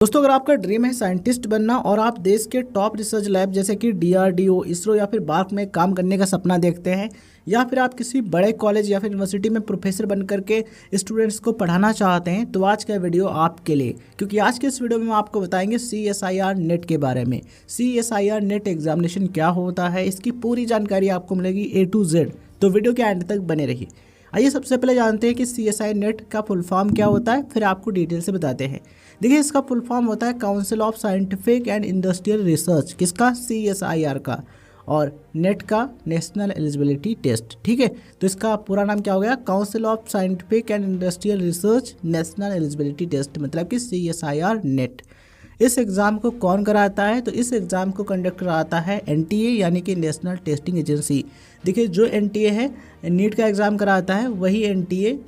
दोस्तों, अगर आपका ड्रीम है साइंटिस्ट बनना और आप देश के टॉप रिसर्च लैब जैसे कि डीआरडीओ, इसरो या फिर बार्क में काम करने का सपना देखते हैं, या फिर आप किसी बड़े कॉलेज या फिर यूनिवर्सिटी में प्रोफेसर बन करके स्टूडेंट्स को पढ़ाना चाहते हैं, तो आज का वीडियो आपके लिए। क्योंकि आज के इस वीडियो में हम आपको बताएंगे CSIR नेट के बारे में। CSIR नेट एग्जामिनेशन क्या होता है, इसकी पूरी जानकारी आपको मिलेगी A to Z, तो वीडियो के एंड तक बने रहिए। आइए सबसे पहले जानते हैं कि CSIR नेट का फुल फॉर्म क्या होता है, फिर आपको डिटेल से बताते हैं। देखिए, इसका फुल फॉर्म होता है council of scientific and industrial research. किसका? CSIR का। और नेट का नेशनल एलिजिबिलिटी टेस्ट। ठीक है, तो इसका पूरा नाम क्या हो गया? Council of scientific and industrial research national eligibility test, मतलब कि CSIR नेट। इस एग्ज़ाम को कौन कराता है? तो इस एग्ज़ाम को कंडक्ट कराता है NTA, यानी कि नेशनल टेस्टिंग एजेंसी। देखिए, जो NTA है नीट का एग्ज़ाम कराता है, वही NTA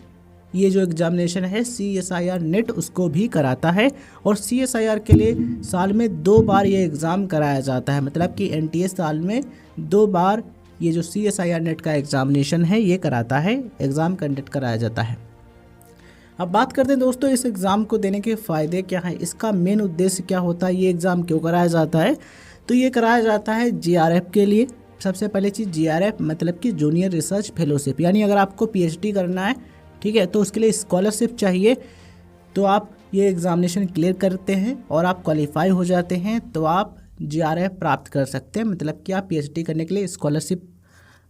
ये जो एग्जामिनेशन है CSIR नेट उसको भी कराता है। और CSIR के लिए साल में 2 बार ये एग्ज़ाम कराया जाता है, मतलब कि NTA साल में 2 बार ये जो CSIR नेट का एग्जामिनेशन है ये कराता है, एग्ज़ाम कंडक्ट कराया जाता है। अब बात करते हैं दोस्तों, इस एग्ज़ाम को देने के फ़ायदे क्या हैं, इसका मेन उद्देश्य क्या होता है, ये एग्ज़ाम क्यों कराया जाता है। तो ये कराया जाता है GRF के लिए। सबसे पहले चीज़ GRF मतलब कि जूनियर रिसर्च फेलोशिप, यानी अगर आपको PhD करना है, ठीक है, तो उसके लिए स्कॉलरशिप चाहिए। तो आप ये एग्ज़ामिनेशन क्लियर करते हैं और आप क्वालिफाई हो जाते हैं, तो आप GRF प्राप्त कर सकते हैं, मतलब कि आप PhD करने के लिए स्कॉलरशिप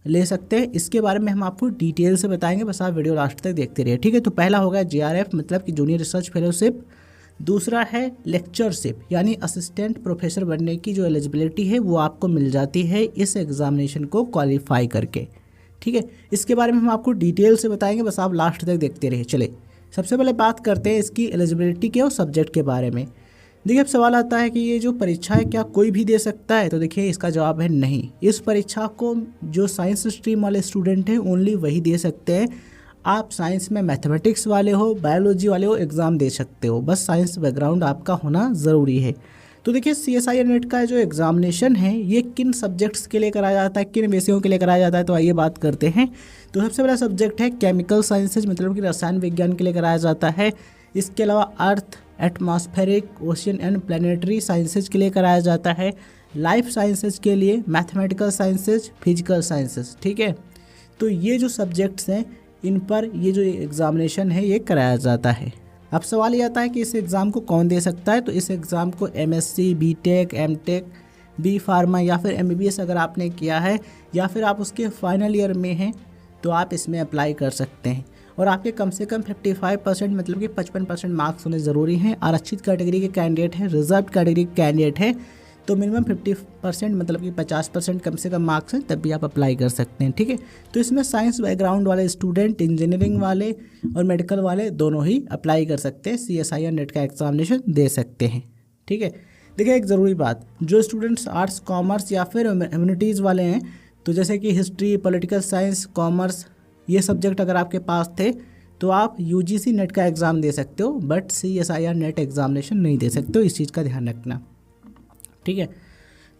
ले सकते हैं। इसके बारे में हम आपको डिटेल से बताएंगे, बस आप वीडियो लास्ट तक देखते रहिए। ठीक है, तो पहला होगा GRF मतलब कि जूनियर रिसर्च फेलोशिप। दूसरा है लेक्चरशिप, यानी असिस्टेंट प्रोफेसर बनने की जो एलिजिबिलिटी है वो आपको मिल जाती है इस एग्ज़ामिनेशन को क्वालिफाई करके। ठीक है, इसके बारे में हम आपको डिटेल से बताएंगे, बस आप लास्ट तक देखते रहिए। चले सबसे पहले बात करते हैं इसकी एलिजिबिलिटी के और सब्जेक्ट के बारे में। देखिए, अब सवाल आता है कि ये जो परीक्षा है क्या कोई भी दे सकता है? तो देखिए, इसका जवाब है नहीं। इस परीक्षा को जो साइंस स्ट्रीम वाले स्टूडेंट हैं ओनली वही दे सकते हैं। आप साइंस में मैथमेटिक्स वाले हो, बायोलॉजी वाले हो, एग्ज़ाम दे सकते हो, बस साइंस बैकग्राउंड आपका होना ज़रूरी है। तो देखिए, CSIR नेट का जो एग्ज़ामिनेशन है ये किन सब्जेक्ट्स के लिए कराया जाता है, किन विषयों के लिए कराया जाता है, तो आइए बात करते हैं। तो सबसे पहला सब्जेक्ट है केमिकल साइंसेज, मतलब कि रसायन विज्ञान के लिए कराया जाता है। इसके अलावा earth, atmospheric, ocean and planetary sciences के लिए कराया जाता है। लाइफ साइंसेज के लिए मैथमेटिकल साइंसेज, फिजिकल साइंसेज। ठीक है, तो ये जो सब्जेक्ट्स हैं इन पर ये जो एग्ज़ामिनेशन है ये कराया जाता है। अब सवाल ये आता है कि इस एग्ज़ाम को कौन दे सकता है? तो इस एग्ज़ाम को MSc, BTech, MTech, B pharma या फिर MBBS अगर आपने किया है या फिर आप उसके फाइनल ईयर में हैं तो आप इसमें अप्लाई कर सकते हैं। और आपके कम से कम 55% मतलब कि 55% मार्क्स होने ज़रूरी हैं। आरक्षित कैटेगरी के कैंडिडेट हैं, रिजर्व कैटेगरी के कैंडिडेट हैं, तो मिनिमम 50% मतलब कि 50% कम से कम मार्क्स हैं, तब भी आप अप्लाई कर सकते हैं। ठीक है, तो इसमें साइंस बैकग्राउंड वाले स्टूडेंट, इंजीनियरिंग वाले और मेडिकल वाले दोनों ही अप्लाई कर सकते हैं, CSIR नेट का एग्जामिनेशन दे सकते हैं। ठीक है, देखिए एक ज़रूरी बात, जो स्टूडेंट्स आर्ट्स, कॉमर्स या फिर ह्यूमैनिटीज़ वाले हैं, तो जैसे कि हिस्ट्री, पॉलिटिकल साइंस, कॉमर्स, ये सब्जेक्ट अगर आपके पास थे तो आप UGC नेट का एग्ज़ाम दे सकते हो, बट CSIR नेट एग्जामिनेशन नहीं दे सकते हो, इस चीज़ का ध्यान रखना। ठीक है,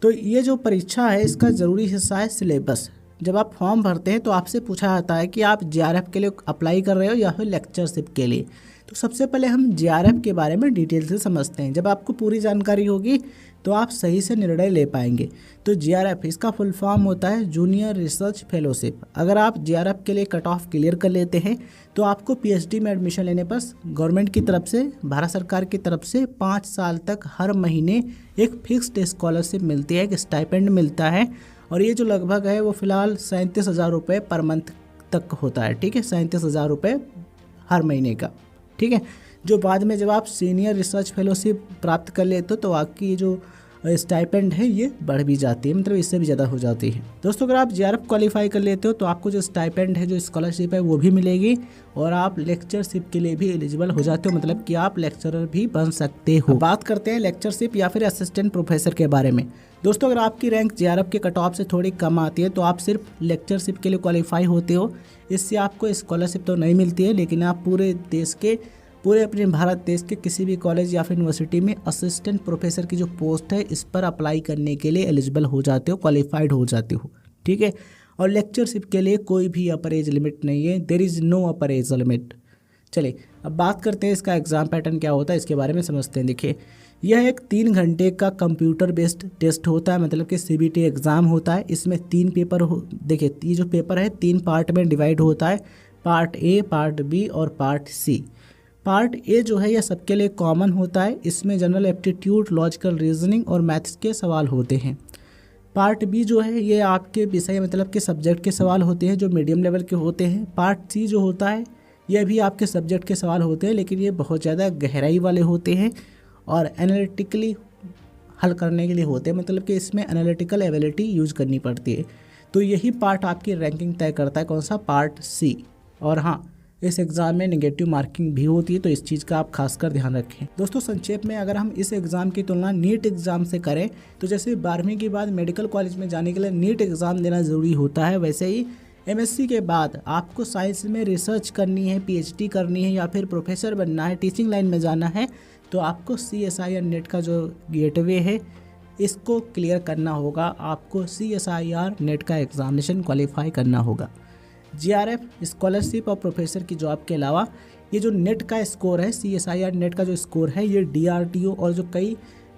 तो ये जो परीक्षा है इसका ज़रूरी हिस्सा है सिलेबस। जब आप फॉर्म भरते हैं तो आपसे पूछा जाता है कि आप GRF के लिए अप्लाई कर रहे हो या फिर लेक्चरशिप के लिए। तो सबसे पहले हम GRF के बारे में डिटेल से समझते हैं। जब आपको पूरी जानकारी होगी तो आप सही से निर्णय ले पाएंगे। तो GRF इसका फुल फॉर्म होता है जूनियर रिसर्च फेलोशिप। अगर आप GRF के लिए कट ऑफ क्लियर कर लेते हैं तो आपको PhD में एडमिशन लेने पर गवर्नमेंट की तरफ से, भारत सरकार की तरफ से 5 साल तक हर महीने एक फिक्स्ड स्कॉलरशिप मिलती है, एक स्टाइपेंड मिलता है। और ये जो लगभग है वो फ़िलहाल 37,000 रुपये पर मंथ तक होता है। ठीक है, 37,000 रुपये हर महीने का। ठीक है, जो बाद में जब आप सीनियर रिसर्च फेलोशिप प्राप्त कर लेते हो तो आपकी जो स्टाइपेंड है ये बढ़ भी जाती है, मतलब इससे भी ज़्यादा हो जाती है। दोस्तों, अगर आप GRF क्वालिफाई कर लेते हो तो आपको जो स्टाइपेंड है, जो स्कॉलरशिप है वो भी मिलेगी और आप लेक्चरशिप के लिए भी एलिजिबल हो जाते हो, मतलब कि आप लेक्चरर भी बन सकते हो। बात करते हैं लेक्चरशिप या फिर असिस्टेंट प्रोफेसर के बारे में। दोस्तों, अगर आपकी रैंक GRF के कट ऑफ से थोड़ी कम आती है तो आप सिर्फ लेक्चरशिप के लिए क्वालिफाई होते हो। इससे आपको स्कॉलरशिप तो नहीं मिलती है, लेकिन आप पूरे अपने भारत देश के किसी भी कॉलेज या फिर यूनिवर्सिटी में असिस्टेंट प्रोफेसर की जो पोस्ट है इस पर अप्लाई करने के लिए एलिजिबल हो जाते हो, क्वालिफाइड हो जाते हो। ठीक है, और लेक्चरशिप के लिए कोई भी अपर एज लिमिट नहीं है, there is no upper age limit. चलिए अब बात करते हैं इसका एग्ज़ाम पैटर्न क्या होता है, इसके बारे में समझते हैं। देखिए, यह एक 3 घंटे का कंप्यूटर बेस्ड टेस्ट होता है, मतलब कि CBT एग्ज़ाम होता है। इसमें 3 पेपर देखिए ये जो पेपर है 3 पार्ट में डिवाइड होता है, पार्ट ए, पार्ट बी और पार्ट सी। पार्ट ए जो है यह सबके लिए कॉमन होता है। इसमें जनरल एप्टीट्यूड, लॉजिकल रीजनिंग और मैथ्स के सवाल होते हैं। पार्ट बी जो है ये आपके विषय मतलब के सब्जेक्ट के सवाल होते हैं जो मीडियम लेवल के होते हैं। पार्ट सी जो होता है यह भी आपके सब्जेक्ट के सवाल होते हैं, लेकिन ये बहुत ज़्यादा गहराई वाले होते हैं और एनालिटिकली हल करने के लिए होते हैं, मतलब कि इसमें एनालिटिकल एबिलिटी यूज़ करनी पड़ती है। तो यही पार्ट आपकी रैंकिंग तय करता है, कौन सा, पार्ट सी। और हाँ, इस एग्ज़ाम में नेगेटिव मार्किंग भी होती है, तो इस चीज़ का आप खासकर ध्यान रखें। दोस्तों संक्षेप में अगर हम इस एग्ज़ाम की तुलना नीट एग्ज़ाम से करें तो जैसे 12वीं के बाद मेडिकल कॉलेज में जाने के लिए नीट एग्ज़ाम देना ज़रूरी होता है, वैसे ही MSc के बाद आपको साइंस में रिसर्च करनी है, PhD करनी है या फिर प्रोफेसर बनना है, टीचिंग लाइन में जाना है, तो आपको CSIR नेट का जो गेटवे है इसको क्लियर करना होगा। आपको CSIR नेट का एग्ज़ामिनेशन क्वालिफाई करना होगा। GRF स्कॉलरशिप और प्रोफेसर की जॉब के अलावा ये जो नेट का स्कोर है, CSIR नेट का जो स्कोर है, ये DRDO और जो कई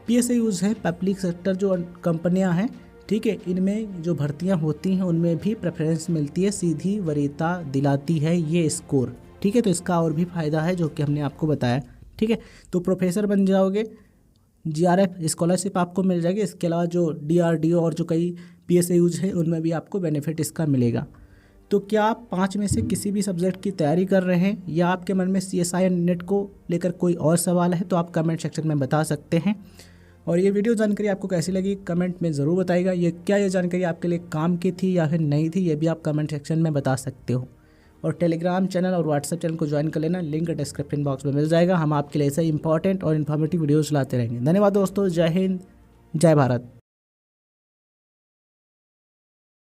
PSUs हैं, पब्लिक सेक्टर जो कंपनियां हैं, ठीक है, इनमें जो भर्तियां होती हैं उनमें भी प्रेफरेंस मिलती है, सीधी वरीयता दिलाती है ये स्कोर, ठीक है। तो इसका और भी फ़ायदा है जो कि हमने आपको बताया, ठीक है। तो प्रोफेसर बन जाओगे, GRF स्कॉलरशिप आपको मिल जाएगी। इसके अलावा जो DRDO और जो कई PSUs हैं उनमें भी आपको बेनिफिट इसका मिलेगा। तो क्या आप 5 में से किसी भी सब्जेक्ट की तैयारी कर रहे हैं या आपके मन में CSIR नेट को लेकर कोई और सवाल है तो आप कमेंट सेक्शन में बता सकते हैं। और ये वीडियो जानकारी आपको कैसी लगी कमेंट में ज़रूर बताइएगा। ये जानकारी आपके लिए काम की थी या फिर नहीं थी, ये भी आप कमेंट सेक्शन में बता सकते हो। और टेलीग्राम चैनल और व्हाट्सएप चैनल को ज्वाइन कर लेना, लिंक डिस्क्रिप्शन बॉक्स में मिल जाएगा। हम आपके लिए ऐसे इंपॉर्टेंट और इन्फॉर्मेटिव वीडियोज़ लाते रहेंगे। धन्यवाद दोस्तों, जय हिंद, जय भारत।